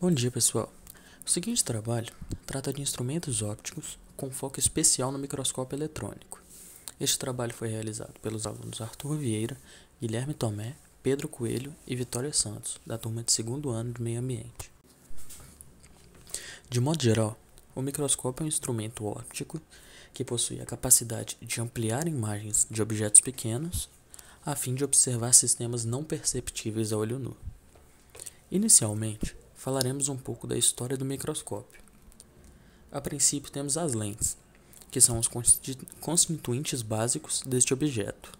Bom dia, pessoal. O seguinte trabalho trata de instrumentos ópticos com foco especial no microscópio eletrônico. Este trabalho foi realizado pelos alunos Arthur Vieira, Guilherme Tomé, Pedro Coelho e Vitória Santos, da turma de segundo ano de Meio Ambiente. De modo geral, o microscópio é um instrumento óptico que possui a capacidade de ampliar imagens de objetos pequenos a fim de observar sistemas não perceptíveis a olho nu. Inicialmente, falaremos um pouco da história do microscópio. A princípio, temos as lentes, que são os constituintes básicos deste objeto.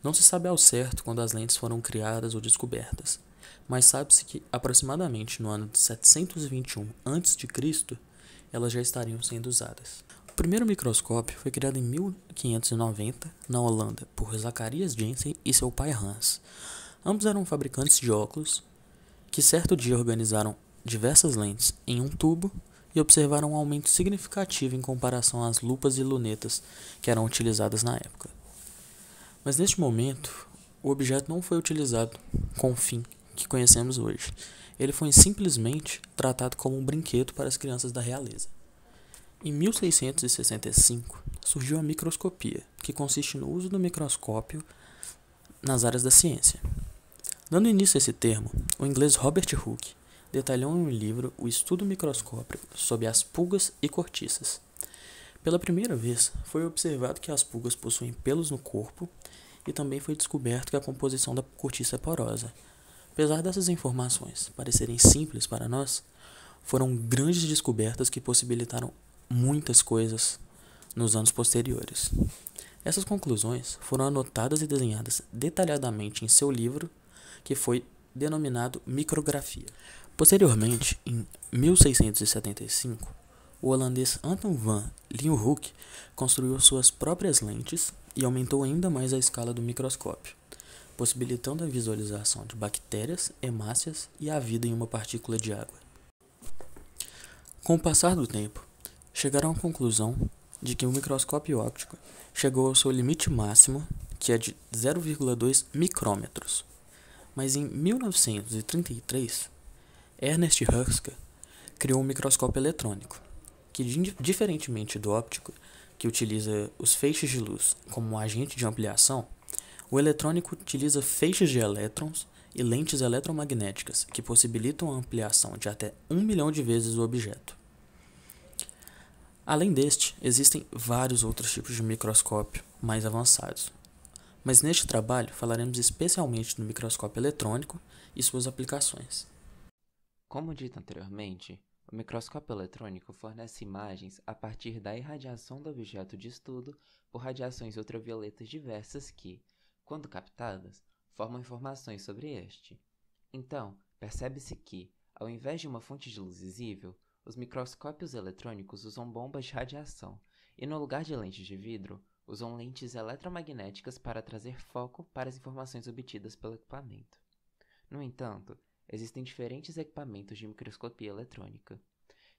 Não se sabe ao certo quando as lentes foram criadas ou descobertas, mas sabe-se que aproximadamente no ano de 721 a.C., elas já estariam sendo usadas. O primeiro microscópio foi criado em 1590, na Holanda, por Zacharias Janssen e seu pai Hans. Ambos eram fabricantes de óculos, que certo dia organizaram diversas lentes em um tubo e observaram um aumento significativo em comparação às lupas e lunetas que eram utilizadas na época. Mas neste momento, o objeto não foi utilizado com o fim que conhecemos hoje. Ele foi simplesmente tratado como um brinquedo para as crianças da realeza. Em 1665, surgiu a microscopia, que consiste no uso do microscópio nas áreas da ciência. Dando início a esse termo, o inglês Robert Hooke detalhou em um livro o estudo microscópico sobre as pulgas e cortiças. Pela primeira vez, foi observado que as pulgas possuem pelos no corpo e também foi descoberto que a composição da cortiça é porosa. Apesar dessas informações parecerem simples para nós, foram grandes descobertas que possibilitaram muitas coisas nos anos posteriores. Essas conclusões foram anotadas e desenhadas detalhadamente em seu livro, que foi denominado Micrografia. Posteriormente, em 1675, o holandês Anton van Leeuwenhoek construiu suas próprias lentes e aumentou ainda mais a escala do microscópio, possibilitando a visualização de bactérias, hemácias e a vida em uma partícula de água. Com o passar do tempo, chegaram à conclusão de que o microscópio óptico chegou ao seu limite máximo, que é de 0,2 micrômetros. Mas em 1933, Ernest Rutsker criou um microscópio eletrônico, que, diferentemente do óptico, que utiliza os feixes de luz como um agente de ampliação, o eletrônico utiliza feixes de elétrons e lentes eletromagnéticas que possibilitam a ampliação de até 1 milhão de vezes o objeto. Além deste, existem vários outros tipos de microscópio mais avançados, mas neste trabalho falaremos especialmente do microscópio eletrônico e suas aplicações. Como dito anteriormente, o microscópio eletrônico fornece imagens a partir da irradiação do objeto de estudo por radiações ultravioletas diversas que, quando captadas, formam informações sobre este. Então, percebe-se que, ao invés de uma fonte de luz visível, os microscópios eletrônicos usam bombas de radiação e, no lugar de lentes de vidro, usam lentes eletromagnéticas para trazer foco para as informações obtidas pelo equipamento. No entanto, existem diferentes equipamentos de microscopia eletrônica,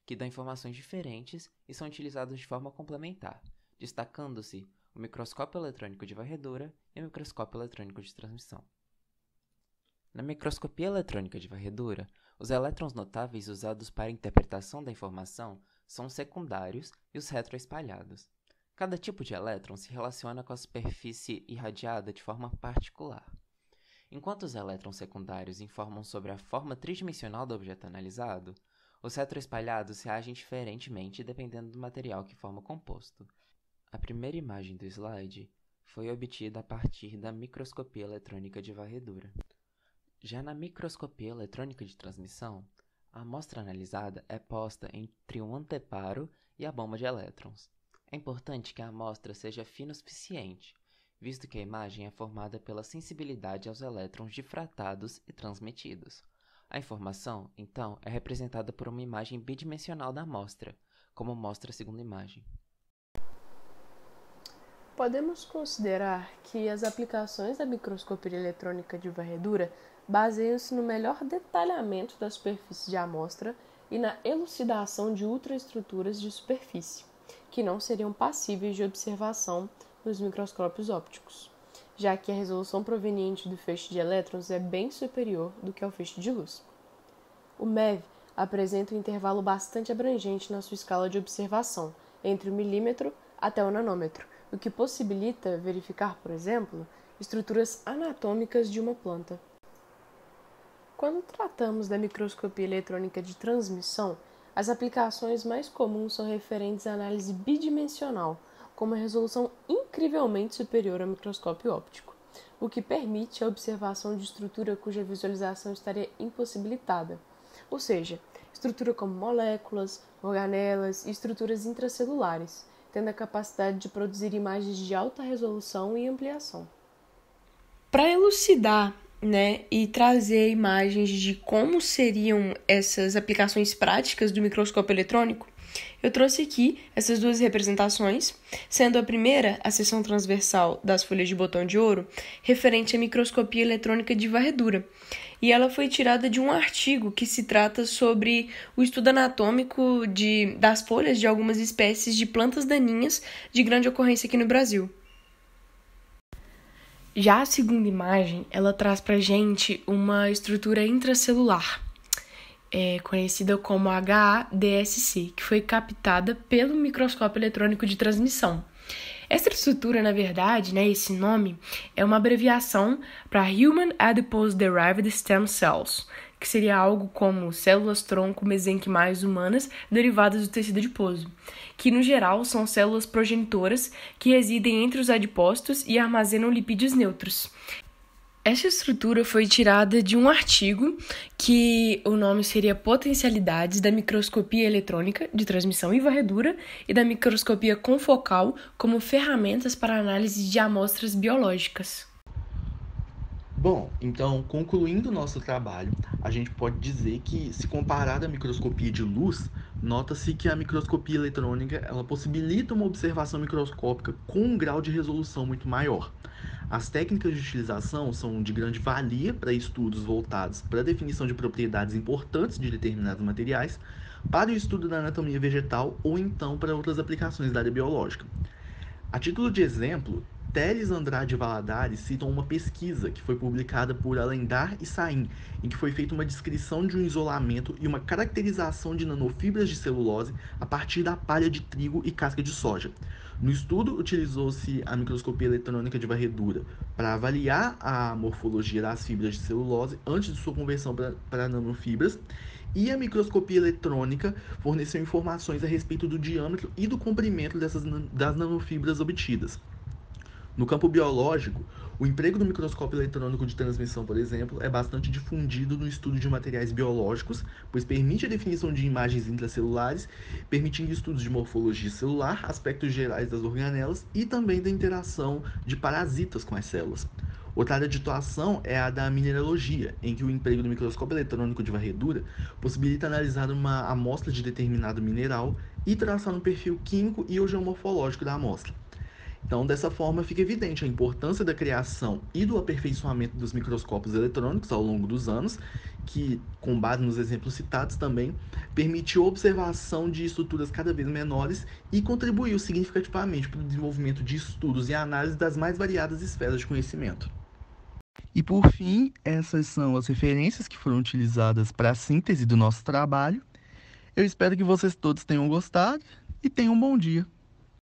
que dão informações diferentes e são utilizados de forma complementar, destacando-se o microscópio eletrônico de varredura e o microscópio eletrônico de transmissão. Na microscopia eletrônica de varredura, os elétrons notáveis usados para a interpretação da informação são os secundários e os retroespalhados. Cada tipo de elétron se relaciona com a superfície irradiada de forma particular. Enquanto os elétrons secundários informam sobre a forma tridimensional do objeto analisado, os retroespalhados reagem diferentemente dependendo do material que forma o composto. A primeira imagem do slide foi obtida a partir da microscopia eletrônica de varredura. Já na microscopia eletrônica de transmissão, a amostra analisada é posta entre um anteparo e a bomba de elétrons. É importante que a amostra seja fina o suficiente, visto que a imagem é formada pela sensibilidade aos elétrons difratados e transmitidos. A informação, então, é representada por uma imagem bidimensional da amostra, como mostra a segunda imagem. Podemos considerar que as aplicações da microscopia eletrônica de varredura baseiam-se no melhor detalhamento da superfície de amostra e na elucidação de ultraestruturas de superfície, que não seriam passíveis de observação nos microscópios ópticos, já que a resolução proveniente do feixe de elétrons é bem superior do que ao feixe de luz. O MEV apresenta um intervalo bastante abrangente na sua escala de observação, entre o milímetro até o nanômetro, o que possibilita verificar, por exemplo, estruturas anatômicas de uma planta. Quando tratamos da microscopia eletrônica de transmissão, as aplicações mais comuns são referentes à análise bidimensional, com uma resolução incrivelmente superior ao microscópio óptico, o que permite a observação de estrutura cuja visualização estaria impossibilitada, ou seja, estrutura como moléculas, organelas e estruturas intracelulares, tendo a capacidade de produzir imagens de alta resolução e ampliação. Para elucidar e trazer imagens de como seriam essas aplicações práticas do microscópio eletrônico, eu trouxe aqui essas duas representações, sendo a primeira a seção transversal das folhas de botão de ouro, referente à microscopia eletrônica de varredura, e ela foi tirada de um artigo que se trata sobre o estudo anatômico das folhas de algumas espécies de plantas daninhas de grande ocorrência aqui no Brasil. Já a segunda imagem, ela traz para a gente uma estrutura intracelular, conhecida como HADSC, que foi captada pelo microscópio eletrônico de transmissão. Essa estrutura, na verdade, esse nome, é uma abreviação para Human Adipose Derived Stem Cells, que seria algo como células tronco mesenquimais humanas derivadas do tecido adiposo, que no geral são células progenitoras que residem entre os adipócitos e armazenam lipídios neutros. Essa estrutura foi tirada de um artigo que o nome seria Potencialidades da microscopia eletrônica de transmissão e varredura e da microscopia confocal como ferramentas para análise de amostras biológicas. Bom, então, concluindo o nosso trabalho, a gente pode dizer que, se comparado à microscopia de luz, nota-se que a microscopia eletrônica ela possibilita uma observação microscópica com um grau de resolução muito maior. As técnicas de utilização são de grande valia para estudos voltados para a definição de propriedades importantes de determinados materiais, para o estudo da anatomia vegetal ou então para outras aplicações da área biológica. A título de exemplo, Teles Andrade Valadares citam uma pesquisa que foi publicada por Alendar e Sain, em que foi feita uma descrição de um isolamento e uma caracterização de nanofibras de celulose a partir da palha de trigo e casca de soja. No estudo, utilizou-se a microscopia eletrônica de varredura para avaliar a morfologia das fibras de celulose antes de sua conversão para nanofibras, e a microscopia eletrônica forneceu informações a respeito do diâmetro e do comprimento das nanofibras obtidas. No campo biológico, o emprego do microscópio eletrônico de transmissão, por exemplo, é bastante difundido no estudo de materiais biológicos, pois permite a definição de imagens intracelulares, permitindo estudos de morfologia celular, aspectos gerais das organelas e também da interação de parasitas com as células. Outra área de atuação é a da mineralogia, em que o emprego do microscópio eletrônico de varredura possibilita analisar uma amostra de determinado mineral e traçar um perfil químico e ou geomorfológico da amostra. Então, dessa forma, fica evidente a importância da criação e do aperfeiçoamento dos microscópios eletrônicos ao longo dos anos, que, com base nos exemplos citados também, permitiu a observação de estruturas cada vez menores e contribuiu significativamente para o desenvolvimento de estudos e análise das mais variadas esferas de conhecimento. E, por fim, essas são as referências que foram utilizadas para a síntese do nosso trabalho. Eu espero que vocês todos tenham gostado e tenham um bom dia.